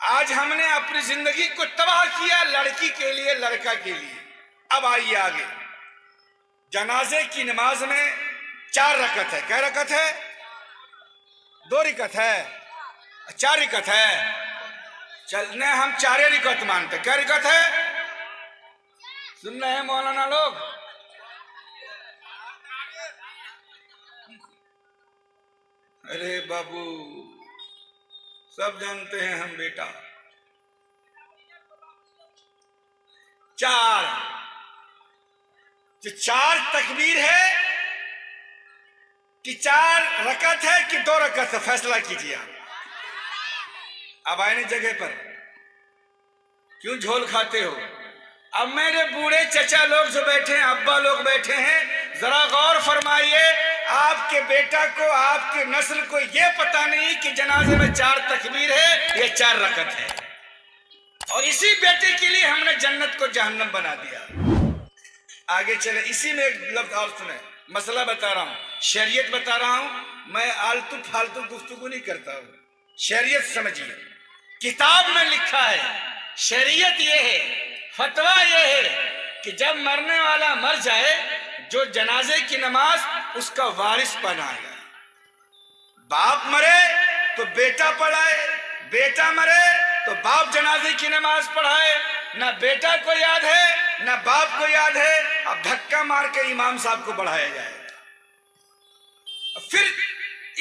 آج ہم نے اپنی زندگی کو تباہ کیا لڑکی کے لیے لڑکا کے لیے. اب آئیے آگے. جنازے کی نماز میں 4 رکعت ہے. کیا رکعت ہے؟ 2 رکعت ہے. 4 رکعت ہے. چلنے ہم 4 رکعت مانتے. کیا رکعت ہے؟ سن رہے ہیں مولانا لوگ؟ ارے بابو سب جانتے ہیں ہم بیٹا. 4 تکبیر ہے کہ 4 رکعت ہے کہ 2 رکعت ہے؟ فیصلہ کیجیے آپ. اب آئے جگہ پر کیوں جھول کھاتے ہو؟ اب میرے بوڑھے چچا لوگ جو بیٹھے ہیں، ابا لوگ بیٹھے ہیں، ذرا غور فرمائیے. آپ کے بیٹا کو، آپ کے نسل کو یہ پتا نہیں کہ جنازے میں 4 تکبیر ہے یا 4 رکعت ہے. اور اسی بیٹے کے لیے ہم نے جنت کو جہنم بنا دیا. آگے چلے. اسی میں ایک لفظ اور سنیں. مسئلہ بتا رہا ہوں، شریعت بتا رہا ہوں. میں آلتو پھالتو گفتگو نہیں کرتا ہوں. شریعت سمجھیے. کتاب میں لکھا ہے، شریعت یہ ہے، فتویٰ یہ ہے کہ جب مرنے والا مر جائے، جو جنازے کی نماز اس کا وارث پڑھائے گا. باپ مرے تو بیٹا پڑھائے، بیٹا مرے تو باپ جنازے کی نماز پڑھائے. نہ بیٹا کو یاد ہے نہ باپ کو یاد ہے. اب دھکا مار کے امام صاحب کو بڑھایا جائے. پھر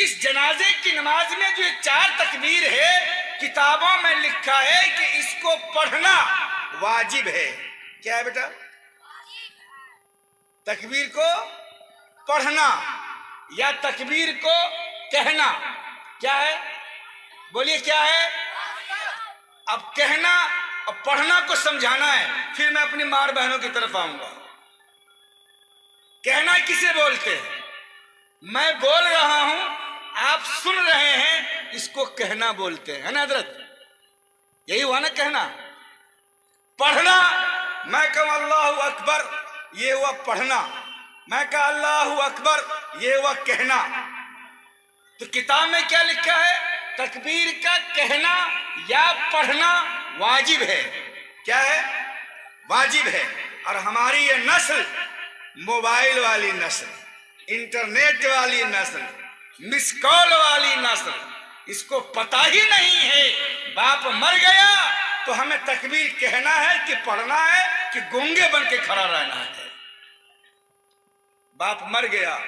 اس جنازے کی نماز میں جو 4 تکبیر ہے، کتابوں میں لکھا ہے کہ اس کو پڑھنا واجب ہے. کیا ہے بیٹا؟ تکبیر کو پڑھنا یا تکبیر کو کہنا. کیا ہے؟ بولیے کیا ہے؟ اب کہنا اور پڑھنا کو سمجھانا ہے. پھر میں اپنی ماں بہنوں کی طرف آؤں گا. کہنا کسے بولتے ہیں؟ میں بول رہا ہوں، آپ سن رہے ہیں، اس کو کہنا بولتے ہیں. ہے نا حضرت؟ یہی ہوا نا کہنا. پڑھنا، میں کہوں اللہ اکبر، یہ ہوا پڑھنا. میں کہا اللہ اکبر، یہ ہوا کہنا. تو کتاب میں کیا لکھا ہے؟ تکبیر کا کہنا یا پڑھنا واجب ہے. کیا ہے؟ واجب ہے. اور ہماری یہ نسل، موبائل والی نسل، انٹرنیٹ والی نسل، مس کال والی نسل، اس کو پتہ ہی نہیں ہے. باپ مر گیا تو ہمیں تکبیر کہنا ہے کہ پڑھنا ہے کہ گونگے بن کے کھڑا رہنا ہے. باپ مر گیا،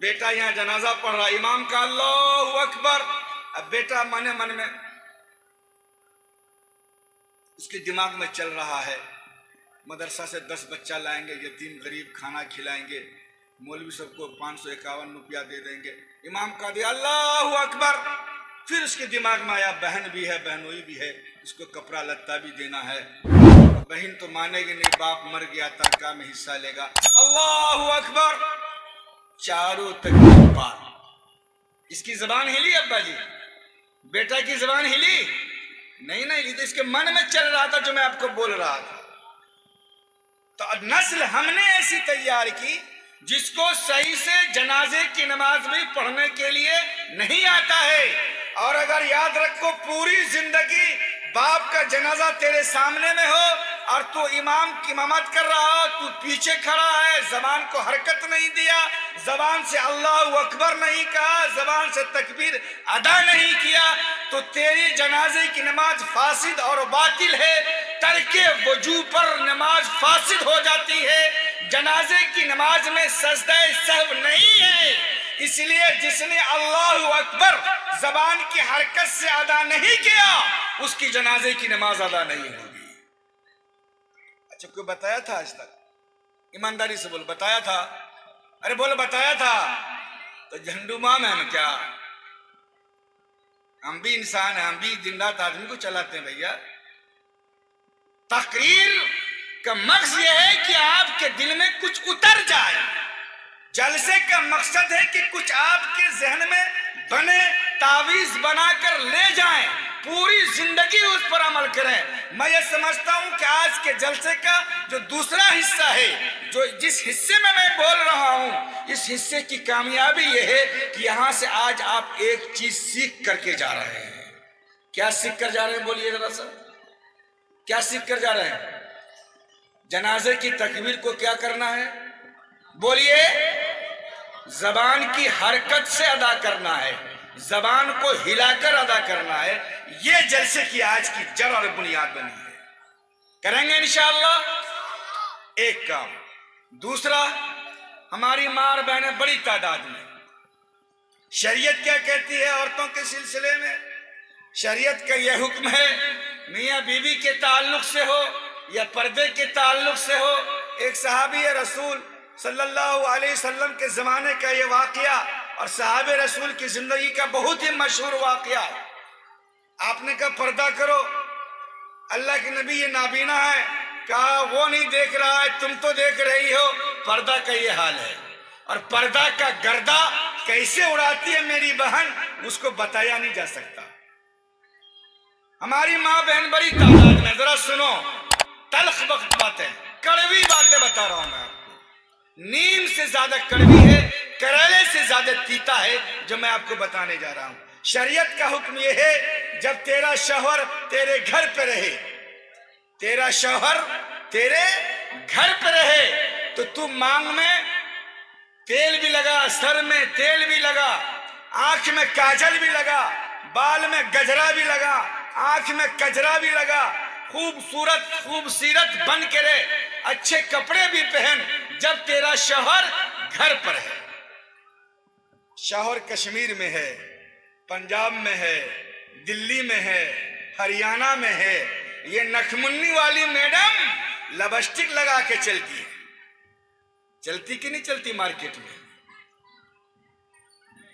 بیٹا یہاں جنازہ پڑھ رہا، امام کا اللہ اکبر. اب بیٹا من میں اس کے دماغ میں چل رہا ہے، مدرسہ سے 10 بچہ لائیں گے، یتیم غریب کھانا کھلائیں گے، مولوی سب کو 551 روپیہ دے دیں گے. امام کا دیا اللہ اکبر. پھر اس کے دماغ میں آیا بہن بھی ہے، بہنوئی بھی ہے، اس کو کپڑا لتا بھی دینا ہے. بہن تو مانے گی نہیں، باپ مر گیا ترکہ میں حصہ لے گا. اللہ اکبر. چاروں تکبیر پار. اس کی زبان ہلی ابا جی؟ بیٹا کی زبان ہلی؟ نہیں ہلی. تو اس کے من میں چل رہا تھا جو میں آپ کو بول رہا تھا. تو نسل ہم نے ایسی تیار کی جس کو صحیح سے جنازے کی نماز بھی پڑھنے کے لیے نہیں آتا ہے. اور اگر یاد رکھو، پوری زندگی باپ کا جنازہ تیرے سامنے میں ہو اور تو امام کی امامت کر رہا ہو، تو پیچھے کھڑا ہے، زبان کو حرکت نہیں دیا، زبان سے اللہ اکبر نہیں کہا، زبان سے تکبیر ادا نہیں کیا، تو تیری جنازے کی نماز فاسد اور باطل ہے. ترک وضو پر نماز فاسد ہو جاتی ہے. جنازے کی نماز میں سجدہ سہو نہیں ہے. اس لیے جس نے اللہ اکبر زبان کی حرکت سے ادا نہیں کیا، اس کی جنازے کی نماز ادا نہیں ہوگی. اچھا، کوئی بتایا تھا آج تک؟ ایمانداری سے بول، بتایا تھا؟ ارے بولو بتایا تھا. تو جھنڈو مام ہے نا کیا؟ ہم بھی انسان ہیں، ہم بھی دن رات آدمی کو چلاتے ہیں بھیا. تقریر کا مقصد یہ ہے کہ آپ کے دل میں کچھ اتر جائے. جلسے کا مقصد ہے کہ کچھ آپ کے ذہن میں بنے، تعویذ بنا کر لے جائیں، پوری زندگی اس پر عمل کریں. میں یہ سمجھتا ہوں کہ آج کے جلسے کا جو دوسرا حصہ ہے، جو جس حصے میں بول رہا ہوں، اس حصے کی کامیابی یہ ہے کہ یہاں سے آج آپ ایک چیز سیکھ کر کے جا رہے ہیں. کیا سیکھ کر جا رہے ہیں؟ بولیے ذرا سا، کیا سیکھ کر جا رہے ہیں؟ جنازے کی تکبیر کو کیا کرنا ہے؟ بولیے، زبان کی حرکت سے ادا کرنا ہے، زبان کو ہلا کر ادا کرنا ہے۔ یہ جلسے کی آج کی جڑ اور بنیاد بنی ہے۔ کریں گے انشاءاللہ ایک کام۔ دوسرا، ہماری ماں اور بہنیں بڑی تعداد میں، شریعت کیا کہتی ہے عورتوں کے سلسلے میں؟ شریعت کا یہ حکم ہے، میاں بیوی کے تعلق سے ہو یا پردے کے تعلق سے ہو۔ ایک صحابی رسول صلی اللہ علیہ وسلم کے زمانے کا یہ واقعہ اور صحابہ رسول کی زندگی کا بہت ہی مشہور واقعہ ہے۔ آپ نے کہا پردہ کرو، اللہ کے نبی یہ نابینا ہے، کہا وہ نہیں دیکھ رہا ہے، تم تو دیکھ رہی ہو۔ پردہ کا یہ حال ہے، اور پردہ کا گردہ کیسے اڑاتی ہے میری بہن، اس کو بتایا نہیں جا سکتا۔ ہماری ماں بہن بڑی تعداد میں، ذرا سنو، تلخ وقت باتیں، کڑوی باتیں بتا رہا ہوں میں آپ کو، نیم سے زیادہ کڑوی ہے، کریلے سے زیادہ تیتا ہے جو میں آپ کو بتانے جا رہا ہوں۔ شریعت کا حکم یہ ہے، جب تیرا شوہر تیرے گھر پہ رہے، تیرا شوہر تیرے گھر پہ رہے تو تو مانگ میں تیل بھی لگا، سر میں تیل بھی لگا، آنکھ میں کاجل بھی لگا، بال میں گجرا بھی لگا، آنکھ میں کجرا بھی لگا، خوبصورت بن کے رہے، اچھے کپڑے بھی پہن، جب تیرا شوہر گھر پر ہے۔ شوہر کشمیر میں ہے، پنجاب میں ہے، دلی میں ہے، ہریانہ میں ہے، یہ نکمنی والی میڈم لبسٹک لگا کے چلتی ہے، چلتی کہ نہیں چلتی مارکیٹ میں؟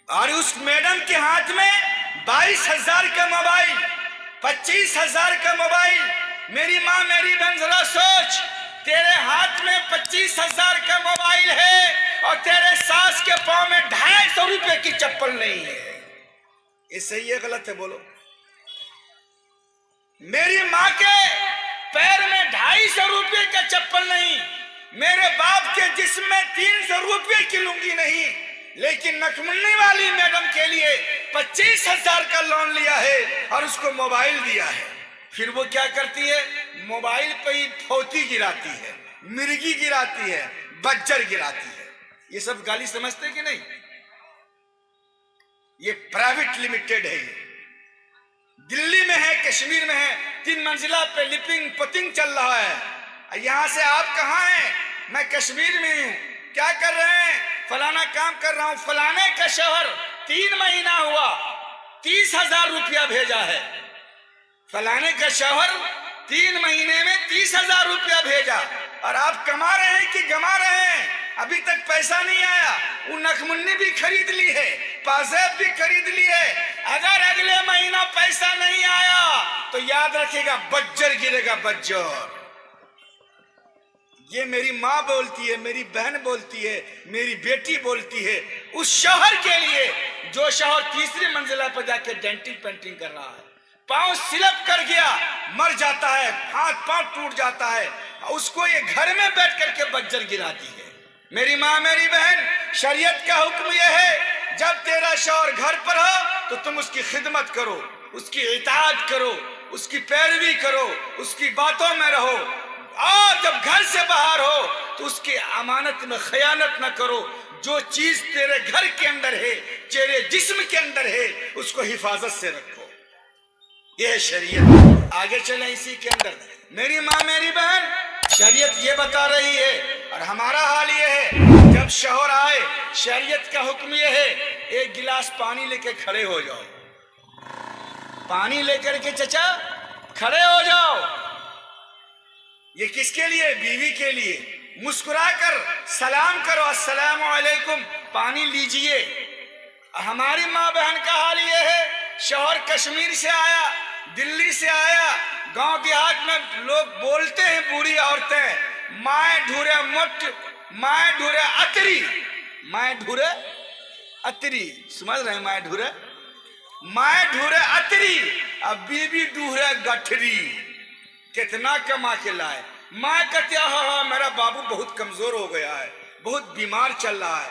اور اس میڈم کے ہاتھ میں 22,000 کا موبائل، 25,000 کا موبائل۔ میری ماں میری بہن ذرا سوچ، تیرے ہاتھ میں 25,000 کا موبائل ہے اور تیرے ساس کے پاؤں میں 250 روپے کی چپل نہیں ہے، یہ صحیح ہے غلط ہے؟ بولو۔ میری ماں کے پیر میں 250 روپے کا چپل نہیں، میرے باپ کے جسم میں 300 روپے کی لنگی نہیں، لیکن نکمنی والی میڈم کے لیے 25,000 کا لون لیا ہے اور اس کو موبائل دیا ہے۔ پھر وہ کیا کرتی ہے؟ موبائل پہ ہی پھوتی گراتی ہے، مرگی گراتی ہے، بجر گراتی ہے۔ یہ سب گالی سمجھتے کہ نہیں؟ یہ پرائیویٹ لمیٹڈ ہے، یہ دلی میں ہے، کشمیر میں ہے، 3 منزلہ پہ لپنگ پتنگ چل رہا ہے۔ یہاں سے آپ کہاں ہیں؟ میں کشمیر میں ہوں۔ کیا کر رہے ہیں؟ فلانا کام کر رہا ہوں۔ فلانے کا شوہر 3 مہینہ ہوا 30,000 روپیہ بھیجا ہے، فلانے کا شوہر 3 مہینے میں 30,000 روپیہ بھیجا، اور آپ کما رہے ہیں کہ گما رہے ہیں؟ ابھی تک پیسہ نہیں آیا۔ وہ نکمنی بھی خرید لی ہے، پازیب بھی خرید لی ہے، اگر اگلے مہینہ پیسہ نہیں آیا تو یاد رکھے گا بجر گرے گا، بجر۔ یہ میری ماں بولتی ہے، میری بہن بولتی ہے، میری بیٹی بولتی ہے اس شوہر کے لیے جو شوہر 3ری منزلہ پہ جا کے ڈینٹنگ پینٹنگ کر رہا ہے، پاؤں سلپ کر گیا، مر جاتا ہے، ہاتھ پاؤں ٹوٹ جاتا ہے، اس کو یہ گھر میں بیٹھ کر کے بجر گراتی ہے۔ میری ماں میری بہن، شریعت کا حکم یہ ہے، جب تیرا شوہر گھر پر ہو تو تم اس کی خدمت کرو، اس کی اطاعت کرو، اس کی پیروی کرو، اس کی باتوں میں رہو، اور جب گھر سے باہر ہو تو اس کی امانت میں خیانت نہ کرو۔ جو چیز تیرے گھر کے اندر ہے، تیرے جسم کے اندر ہے، اس کو حفاظت سے رکھو، یہ ہے شریعت۔ آگے چلیں اسی کے اندر۔ میری ماں میری بہن، شریعت یہ بتا رہی ہے، اور ہمارا حال یہ ہے، جب شوہر آئے شریعت کا حکم یہ ہے، 1 گلاس پانی لے کے کھڑے ہو جاؤ، پانی لے کر کے چچا کھڑے ہو جاؤ۔ یہ کس کے لیے؟ بیوی کے لیے۔ مسکرا کر سلام کرو، السلام علیکم، پانی لیجئے۔ ہماری ماں بہن کا حال یہ ہے، شوہر کشمیر سے آیا، دلی سے آیا، گاؤں دیہات میں لوگ بولتے ہیں، بوڑھی عورتیں، مائیں ڈھورے مٹ، مائیں ڈھورے اتری، مائیں ڈھورے اتری، سمجھ رہے ہیں؟ مائیں ڈھورے، مائیں ڈھورے اتری، اب بیوی ڈھورے گٹھری، کتنا کما کے لائے۔ ماں کہتے ہاں میرا بابو بہت کمزور ہو گیا ہے، بہت بیمار چل رہا ہے،